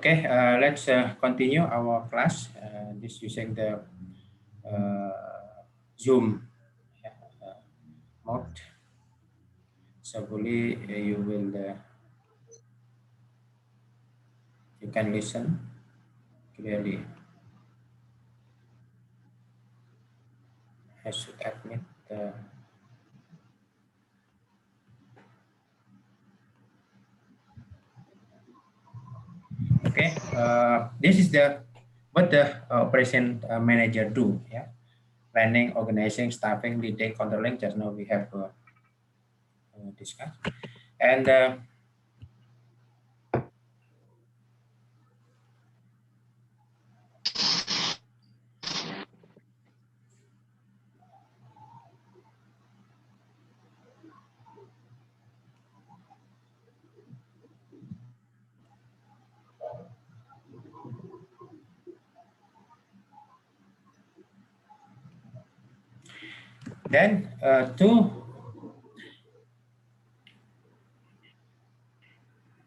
Okay, let's continue our class. This using the Zoom mode. So hopefully you will you can listen clearly. I should admit okay, this is what the operation manager do. Yeah, planning, organizing, staffing, leading, controlling. Just now we have discussed, and then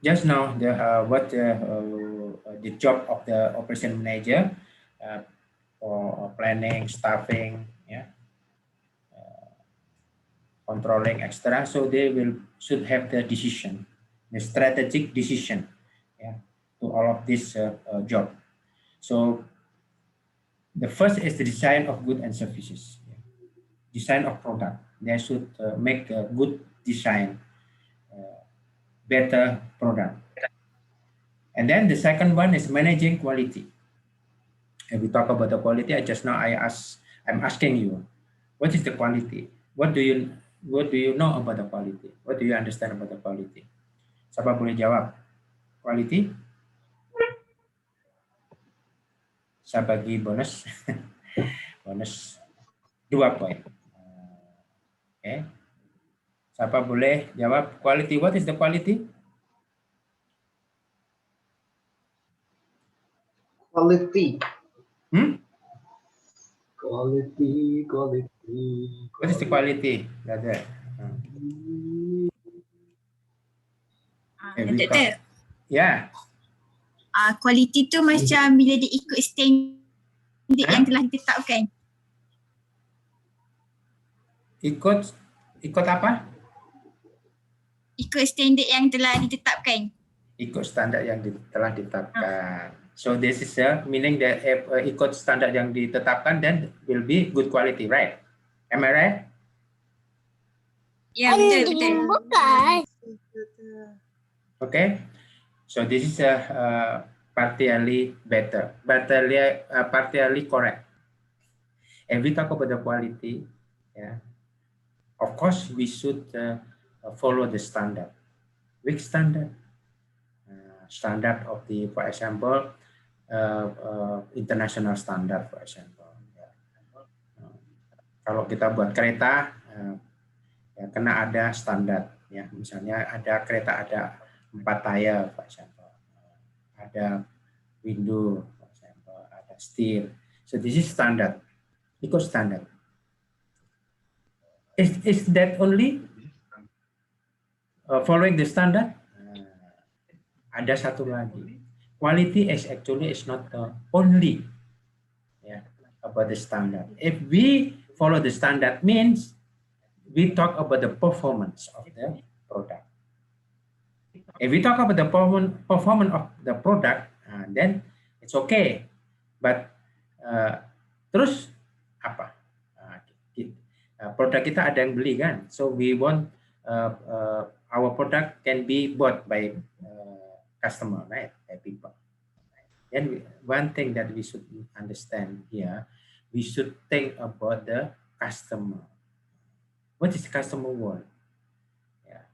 just now the job of the operation manager for planning, staffing, yeah, controlling, etc. So they should have the decision, the strategic decision, yeah, to all of this job. So the first is the design of goods and services, yeah. Design of product. They should make a good design, better product. And then the second one is managing quality. If we talk about the quality, I'm asking you, what is the quality? What do you know about the quality? What do you understand about the quality? Siapa boleh jawab? Quality? Saya bagi bonus. Bonus 2 poin. Okay. Siapa boleh jawab quality? What is the quality? Quality. Quality. What is the quality, brother? Doktor. Ya. Quality tu macam bila dia ikut standard yang telah ditetapkan. Ikut apa? Ikut standard yang telah ditetapkan. Ikut standar yang telah ditetapkan. So this is meaning that if ikut standar yang ditetapkan, then will be good quality, right? Am I right? Ya, betul. Okay. So this is partially better, partially correct. And we talk about the quality, yeah. Of course, we should follow the standard. Which standard? Standard of the, for example, international standard, for example. Kalau kita buat kereta, ya, kena ada standar. Ya, misalnya ada kereta ada 4 tayar, for example. Ada window, for example. Ada steel. So this is standard. Ikut standard. Is that only following the standard? Ada satu lagi. Quality is actually not the only, yeah, about the standard. If we follow the standard, means we talk about the performance of the product. If we talk about the performance of the product, then it's okay. But terus apa? Produk kita ada yang beli kan? So we want our product can be bought by customer, right? By people. Then one thing that we should understand here, we should think about the customer. What is the customer want? Yeah.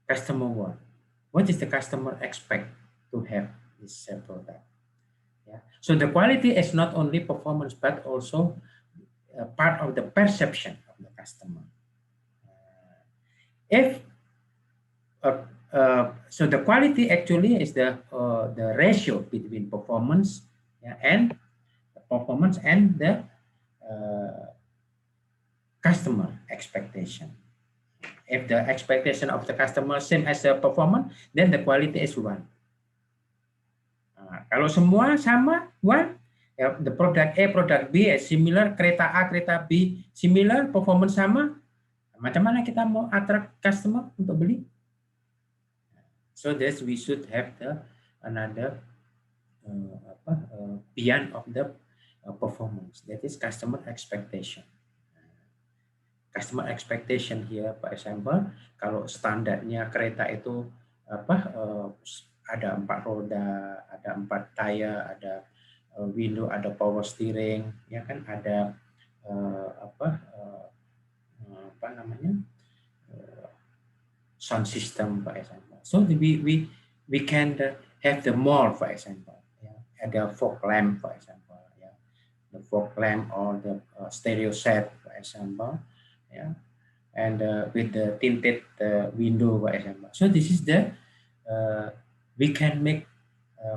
Customer want. What is the customer expect to have this product? Yeah. So the quality is not only performance, but also part of the perception of the customer. So the quality actually is the ratio between performance, yeah, and the customer expectation. If the expectation of the customer same as the performance, then the quality is 1. Kalau semua sama, one, ya, the product A, product B similar, kereta A, kereta B similar, performance sama, macam mana kita mau attract customer untuk beli? So that we should have the another beyond of the performance, that is customer expectation. Customer expectation here, for example, kalau standarnya kereta itu ada 4 roda, ada 4 tayar, ada window, ada power steering, ya kan, ada sound system, for example. So we can have the more, for example, ada fog lamp, for example, the fog lamp or the stereo set, for example, and with the tinted window, for example. So this is the we can make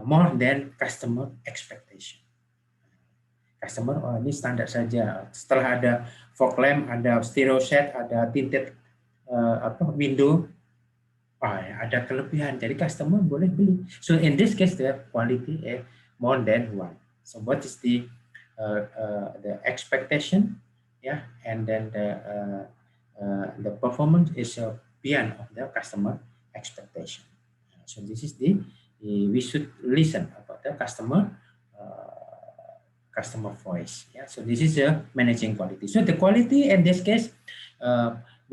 more than customer expectation. Customer, oh ini standar saja. Setelah ada fog lamp, ada stereo set, ada tinted window, ada kelebihan. Jadi customer boleh beli. So in this case the quality more than one. So what is the expectation, and then the performance is beyond of the customer expectation. So this is we should listen about the customer voice. So this is managing quality. So the quality in this case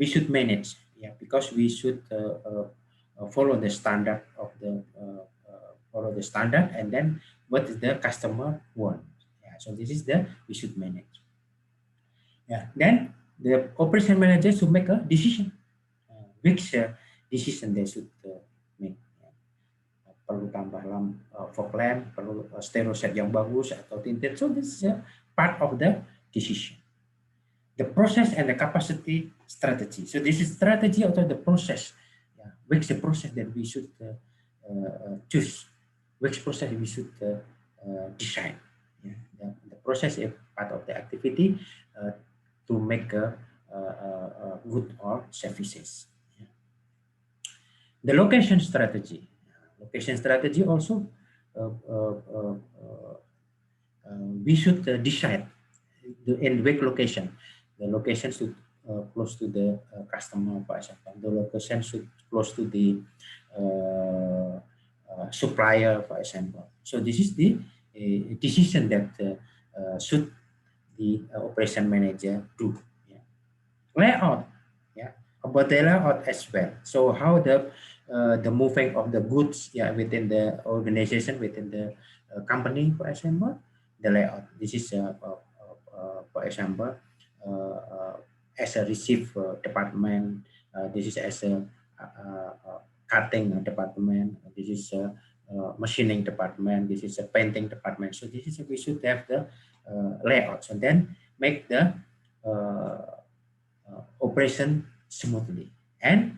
we should manage, because we should follow the standard of the and then what is the customer want. So this is we should manage. Then the operation manager should make a decision. Which decision they should make. Perlu tambah fog lamp, perlu stereo set yang bagus atau tinted. So this is a part of the decision. The process and the capacity strategy. So this is strategy atau the process. Which the process that we should choose. Which process we should decide. The process is part of the activity to make a good or services. The location strategy. Location strategy also we should decide in which location. The location should close to the customer, for example. The location should close to the supplier, for example. So this is the decision that should the operation manager do. Layout, about the layout as well. So how the moving of the goods within the organization, within the company, for example, the layout. This is for example as a receive department, this is as a cutting department, this is a machining department, this is a painting department. So this is we should have the layouts and then make the operation smoothly and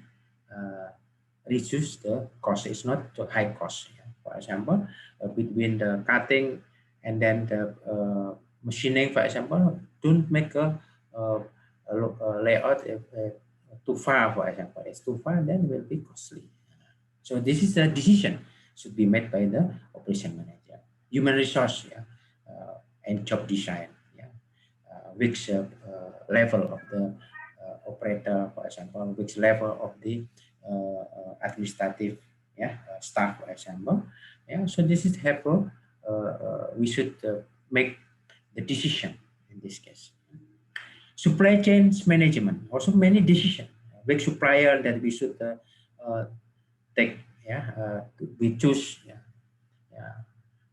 reduce the cost. It's not too high cost. For example, between the cutting and then the machining, for example, don't make a layout too far. For example, it's too far, then it will be costly. So this is a decision should be made by the operation manager, human resource, and job design. Which level of the operator, for example, which level of the administrative staff, for example. So this is helpful. We should make the decision in this case. Supply chain management, also many decisions. Which supplier that we should take, we choose.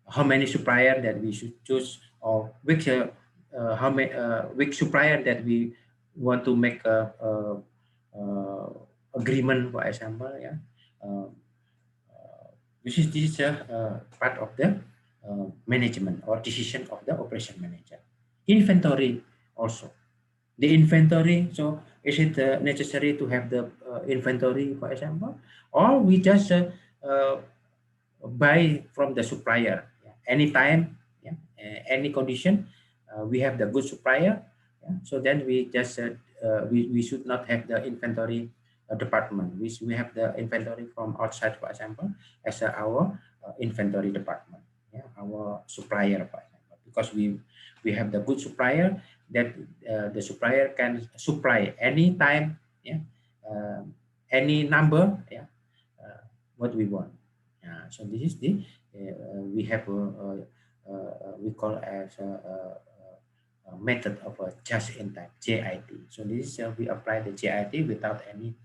How many supplier that we should choose, or which which supplier that we want to make a agreement, for example. This is part of the management or decision of the operation manager. Inventory also. The inventory, so is it necessary to have the inventory, for example, or we just buy from the supplier anytime, any condition, we have the good supplier, so then we just we should not have the inventory department. We have the inventory from outside, for example, as our inventory department. yeah, our supplier, for example, because we have the good supplier that the supplier can supply anytime, yeah, any number, yeah, what we want. So this is the we have we call as a method of a just in time, JIT. So this is we apply the JIT without any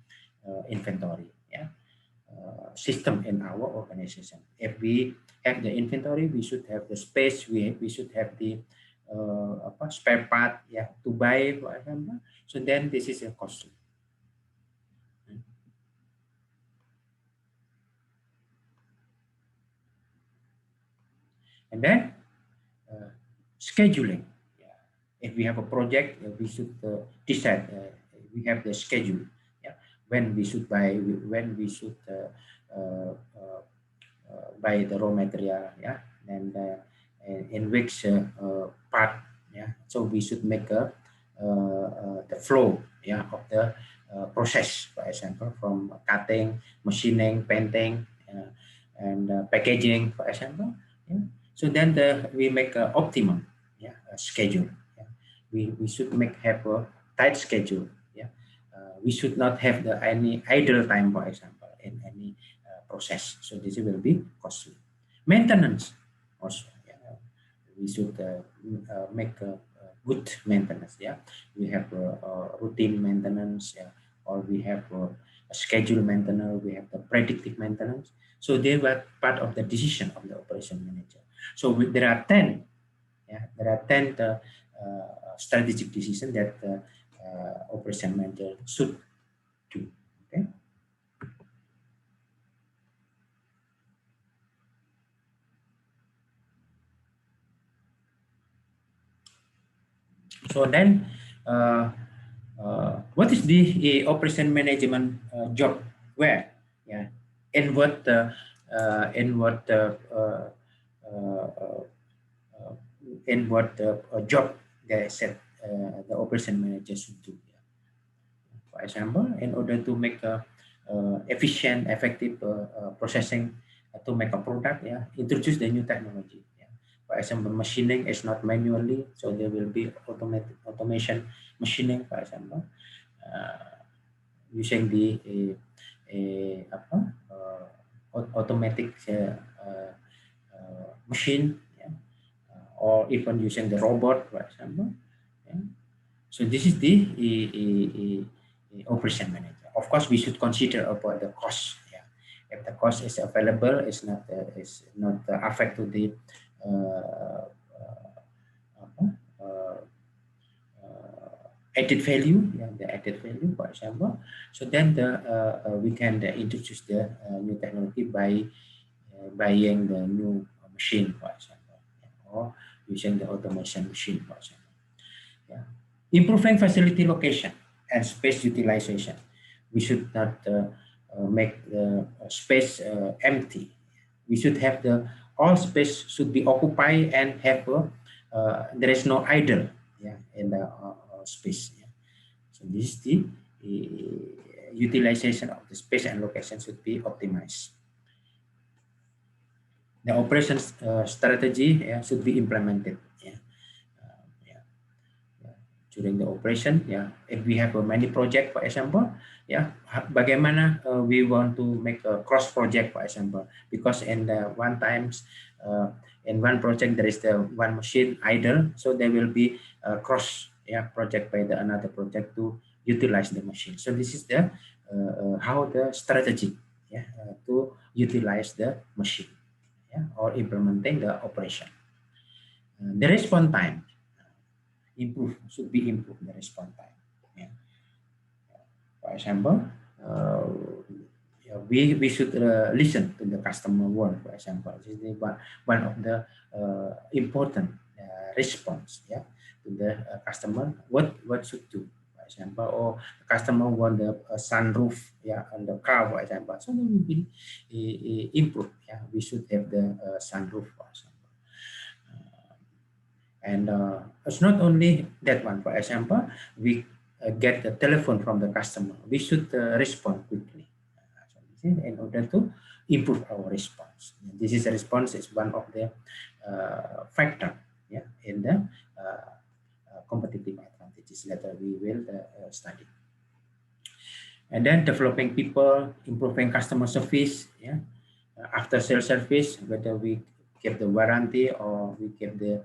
inventory, yeah, system in our organization. If we have the inventory, we should have the space. We should have the spare part, yeah, to buy, for example. So then this is a costly. And then scheduling. Yeah. If we have a project, we should decide. We have the schedule. Yeah. When we should buy, when we should buy the raw material. Yeah. And in which part. Yeah. So we should make the flow. Yeah. Of the process, for example, from cutting, machining, painting, and packaging, for example. Yeah. So then we make an optimum, yeah, a schedule. Yeah. We should have a tight schedule. Yeah. We should not have any idle time, for example, in any process. So this will be costly. Maintenance also. Yeah. We should make a good maintenance. Yeah. We have routine maintenance. Yeah. Or we have a schedule maintenance. We have the predictive maintenance. So they were part of the decision of the operation manager. So there are 10, yeah, there are 10 strategic decisions that operation manager should do. Okay. So then, what is the operation management job? Where? Yeah, in what in what job they said the operation manager should do. Yeah. For example, in order to make a efficient, effective processing to make a product, yeah, introduce the new technology. Yeah. For example, machining is not manually, so there will be automation machining, for example, using the automatic machine, yeah, or even using the robot, for example. Yeah. So this is the operation manager. Of course, we should consider about the cost. Yeah. If the cost is available, it's not affect to the added value, yeah, the added value, for example. So then we can introduce the new technology by buying the new machine, for example, or using the automation machine, for example. Yeah. Improving facility location and space utilization. We should not make the space empty. We should have all space should be occupied and have there is no idle, yeah, in the space. Yeah. So this is the utilization of the space and location should be optimized. The operations strategy, yeah, should be implemented. Yeah. During the operation, yeah, if we have a many project, for example, yeah, bagaimana we want to make a cross project, for example, because in the one times in one project there is the one machine idle, so there will be a cross, yeah, project by the another project to utilize the machine. So this is the how the strategy, yeah, to utilize the machine, yeah, or implementing the operation. The response time should be improved, the response time. Yeah. For example, yeah, we should listen to the customer word. For example, this is one of the important response, yeah, to the customer. What should do? For example, or the customer want the sunroof, yeah, on the car, for example. So that will be improved. Yeah, we should have the sunroof, for example. And it's not only that one. For example, we get the telephone from the customer. We should respond quickly. So in order to improve our response. This is a response is one of the factor, yeah, in the competitive advantages that we will study. And then developing people, improving customer service, yeah, after sales service, whether we give the warranty or we give the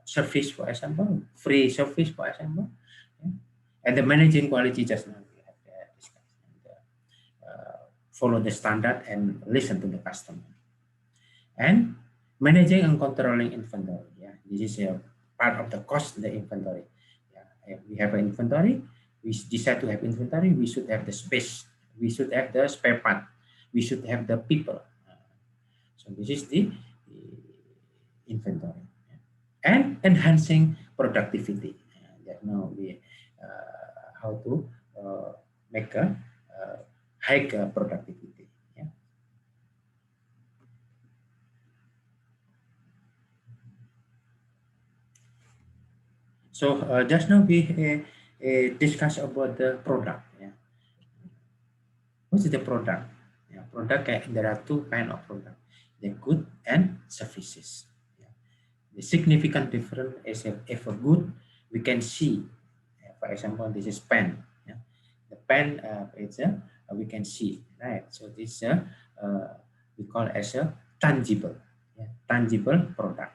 service, for example, free service, for example, yeah. And the managing quality just now we have discussed. And, follow the standard and listen to the customer. And managing and controlling inventory. Yeah, this is a part of the cost in the inventory. Yeah, if we have an inventory, we decide to have inventory, we should have the space, we should have the spare part, we should have the people. So this is the inventory. And enhancing productivity. That now we how to make a high productivity. Yeah. So just now we discuss about the product. Yeah. What is the product? Yeah, product, there are two kinds of product: the good and services. Yeah. The significant difference is if a good we can see. For example, this is pen. Yeah. The pen it's we can see, right? So this we call as a tangible, yeah, tangible product.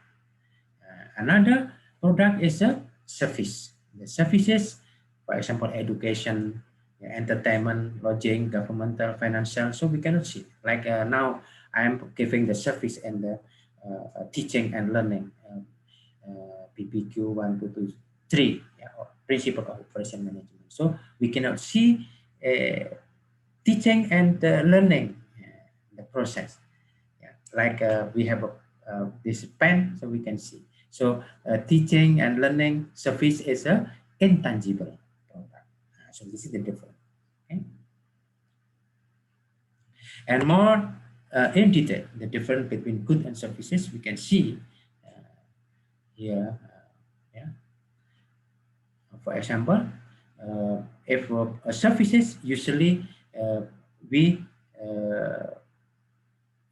Another product is a service. The services, for example, education, entertainment, lodging, governmental, financial. So we cannot see. Like now, I am giving the service and the teaching and learning, PPQ 1, 2, 2, 3, yeah, or principle of operation management. So we cannot see teaching and learning the process. Yeah. Like we have this pen, so we can see. So teaching and learning service is a intangible product. So this is the difference. Okay. And more in detail, the difference between good and services, we can see here. Yeah. For example, if services usually we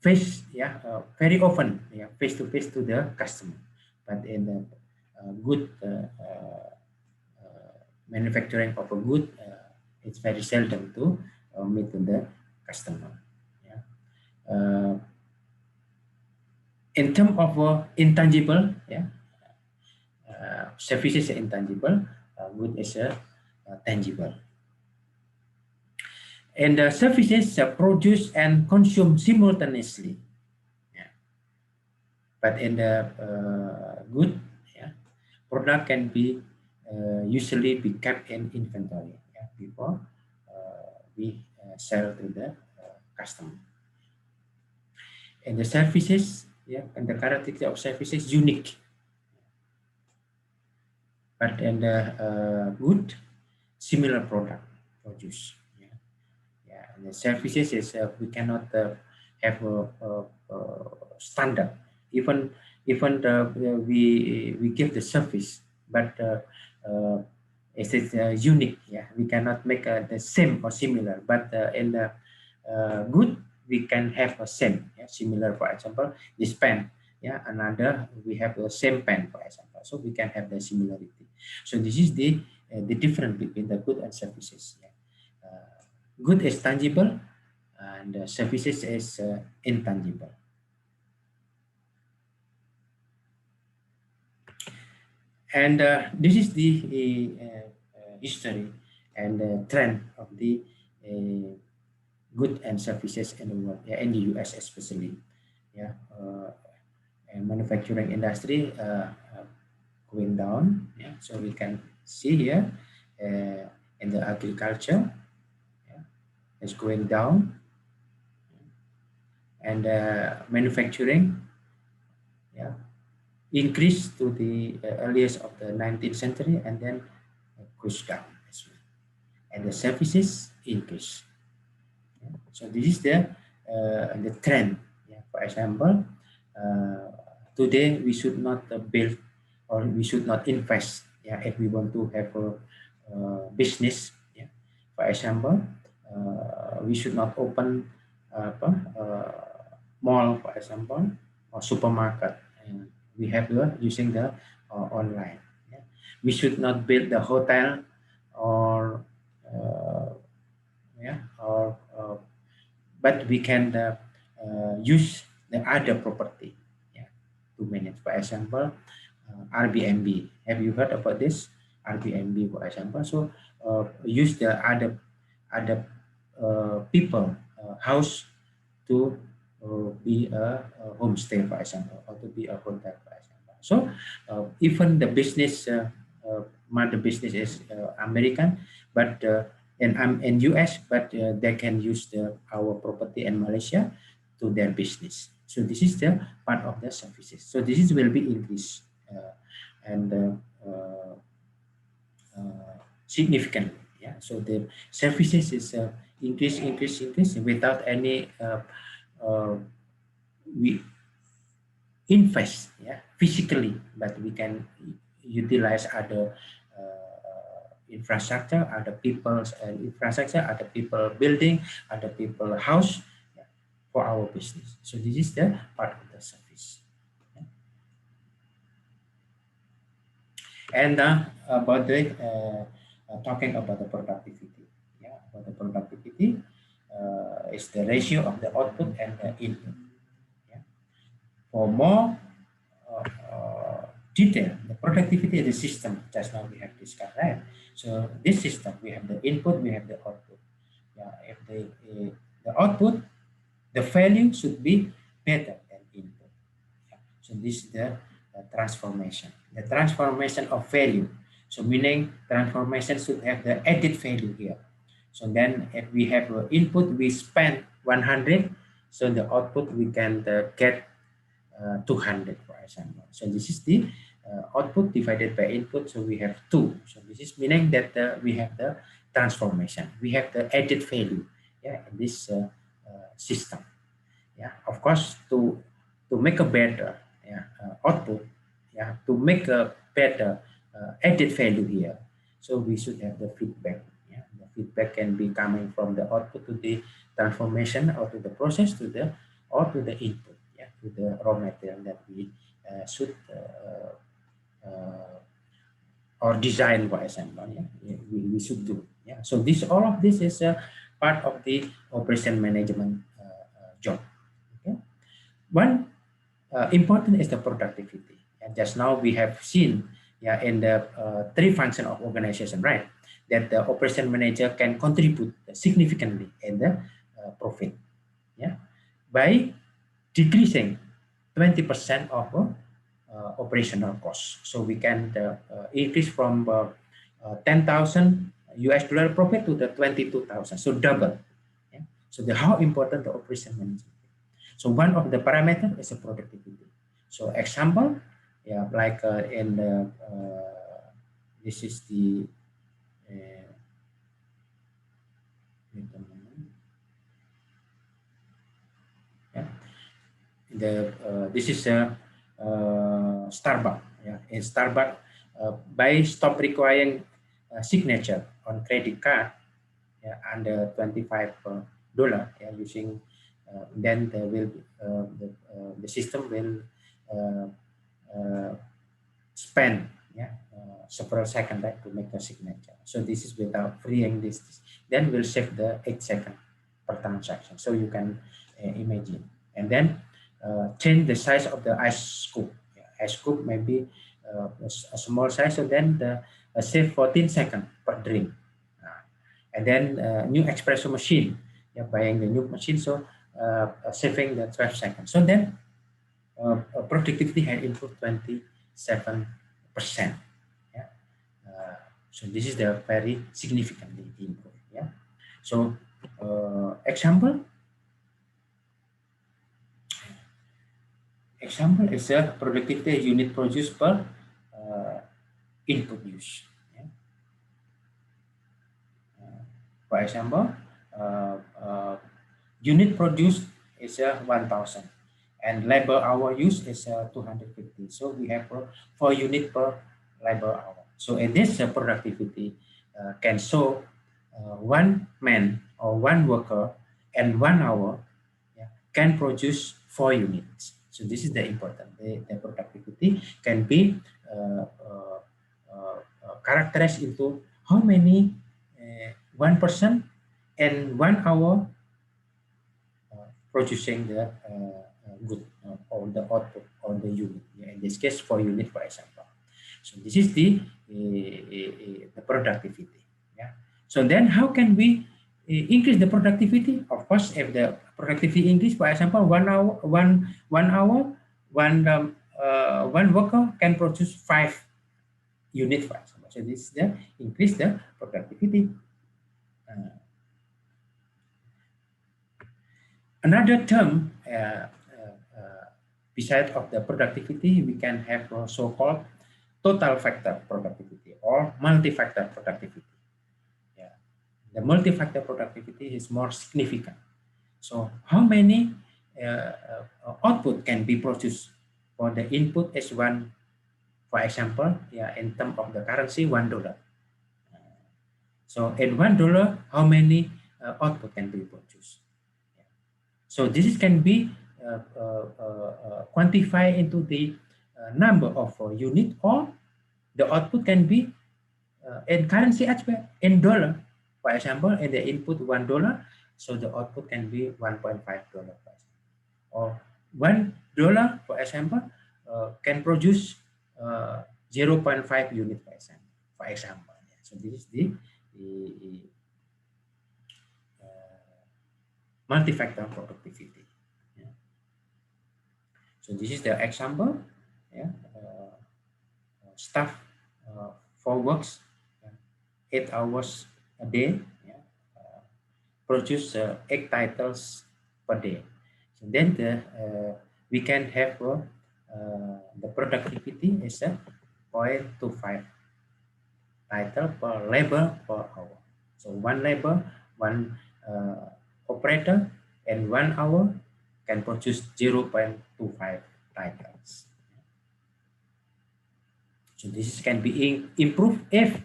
face, yeah, very often, yeah, face to face to the customer, but in the good manufacturing of a good, it's very seldom to meet to the customer. Yeah. In terms of intangible, yeah, services are intangible, good is tangible. And the services are produced and consumed simultaneously. Yeah. But in the good, yeah, product can be usually be kept in inventory, yeah, before we sell to the customer. And the services, yeah, and the characteristic of services unique. But in the good, similar product produced. Yeah, and the services is we cannot have a standard. Even we give the service, but it is unique. Yeah, we cannot make the same or similar. But in the good, we can have a same, yeah, similar. For example, this pen. Yeah, another we have the same pen, for example. So we can have the similarity. So this is the difference between the good and services. Yeah. Good is tangible, and services is intangible. And this is the history and the trend of the good and services in the world, yeah, in the US especially. Yeah, and manufacturing industry going down. Yeah, so we can see here in the agriculture, yeah, it's going down, and manufacturing, yeah, increased to the earliest of the 19th century and then goes down as well. And the services increase. Yeah. So this is the trend. Yeah. For example, today we should not build or we should not invest. Yeah, if we want to have a business. Yeah. For example, we should not open mall, for example, or supermarket. And we have using the online. Yeah. We should not build the hotel or but we can use the other property, yeah, to manage. For example, Airbnb. Have you heard about this? Airbnb, for example. So use the other people house to be a homestay, for example, or to be a hotel, for example. So even the business, mother business is American, but in US, but they can use our property in Malaysia to their business. So this is the part of the services. So this is will be increased and significantly. Yeah. So the services is increase without any we invest, yeah, physically, but we can utilize other infrastructure, other people's infrastructure, other people building, other people house, yeah, for our business. So this is the part of the service. Yeah. And about the talking about the productivity, yeah, about the productivity is the ratio of the output and the input. Yeah. For more detail, the productivity of the system, just now we have discussed, right? So this system, we have the input, we have the output. Yeah, if the output, the value should be better than input. Yeah. So this is the transformation. The transformation of value. So meaning transformation should have the added value here. So then if we have input, we spend 100, so the output we can get 200, for example. So this is the output divided by input, so we have 2. So this is meaning that we have the transformation, we have the added value, yeah, in this system. Yeah, of course, to make a better, yeah, output, yeah, to make a better added value here, so we should have the feedback. Yeah, the feedback can be coming from the output to the transformation, or to the process to the input, yeah, to the raw material that we should or design, for example, yeah, we should do. Yeah, so this all of this is a part of the operation management job. Okay, one important is the productivity, and just now we have seen, yeah, in the 3 function of organization, right, that the operation manager can contribute significantly in the profit, yeah, by decreasing 20% of operational costs. So we can increase from 10,000 US dollar profit to the 22,000, so double. Yeah? So how important the operation management. So one of the parameter is the productivity. So example, yeah, like in the this is the this is a Starbucks. Yeah, in Starbucks, by stop requiring signature on credit card, yeah, under $25, yeah, using then there will the system will spend, yeah, several seconds, right, to make a signature. So this is without freeing this. Then we'll save the 8 seconds per transaction. So you can imagine, and then change the size of the ice scoop. Yeah, ice scoop may be a small size, so then save 14 seconds per drink. And then new espresso machine, yeah, buying the new machine, so saving the 12 seconds. So then productivity had improved 27%. Yeah. So this is the very significantly improved. Yeah. So example is a productivity unit produced per input use. Yeah. For example, unit produced is 1,000, and labor hour use is 250. So we have 4 unit per labor hour. So in this productivity can show 1 man or one worker and 1 hour, yeah, can produce 4 units. So this is the important. The productivity can be characterized into how many one person and 1 hour producing the good or the output or the unit. Yeah, in this case, 4 units, for example. So this is the productivity. Yeah. So then, how can we increase the productivity? Of course, if the productivity increase, for example, 1 hour, one worker can produce 5 units, for example. So this is the increase the productivity. Another term besides of the productivity, we can have so-called total factor productivity or multi-factor productivity. Yeah. The multi-factor productivity is more significant. So how many output can be produced for the input is one, for example, yeah, in terms of the currency, $1. So at $1, how many output can be produced? Yeah. So this can be quantified into the number of unit, or the output can be in currency as well, in dollar. For example, in the input $1, so the output can be $1.5, or $1, for example, can produce 0.5 unit, for example. So this is the multi-factor productivity. Yeah. So this is the example. Yeah. Staff for works 8 hours a day, yeah, produce 8 titles per day. So then we can have the productivity is 0.25 title per labor per hour. So one labor, one operator, and 1 hour can produce 0.25 titles. So this can be improved if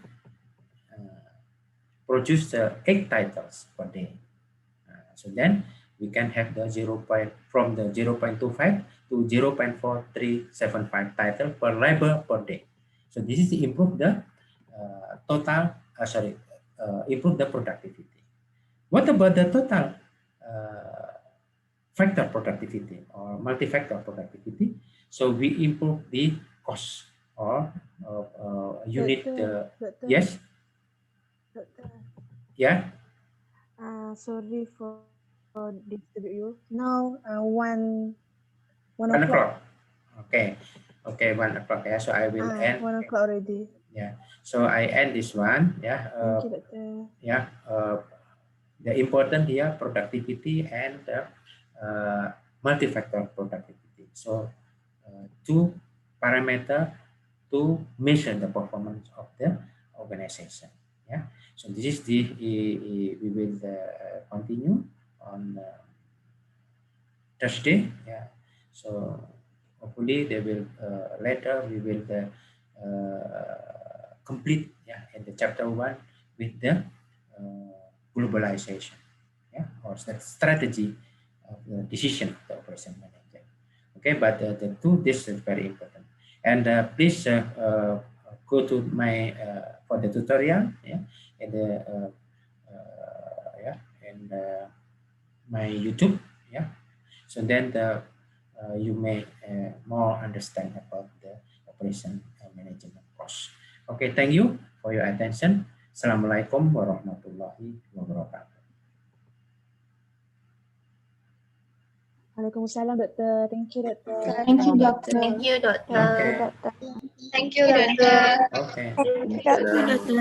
produce 8 titles per day. So then we can have the from the 0.25 to 0.4375 title per labor per day. So this is to improve the improve the productivity. What about the total factor productivity or multi-factor productivity? So we improve the cost or unit. Doctor. Yes. Doctor. Yeah. Sorry for disturb you. Now, one 1 o'clock. Okay. Okay, 1 o'clock. Yeah. So I will end. 1 o'clock already. Yeah. So I end this one. Yeah. Thank you, Doctor. Yeah. The important here productivity and multi-factor productivity. So two parameter to measure the performance of the organization. Yeah. So this is we will continue on Thursday. Yeah. So hopefully they will later we will complete, yeah, in the chapter 1 with the globalization, yeah, or strategy of the decision of the operation manager. Okay, but this is very important. And please go to my for the tutorial, yeah, and yeah, and my YouTube, yeah. So then you may more understand about the operation management course. Okay, thank you for your attention. Assalamualaikum warahmatullahi wabarakatuh. Waalaikumsalam, Doctor. Thank you, Doctor. Thank you, Doctor. Thank you, Doctor. Okay. Thank you, Doctor. Okay. Thank you, Doctor.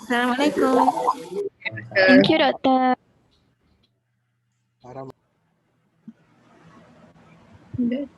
Assalamualaikum. Thank you, Doctor. Haram. Good.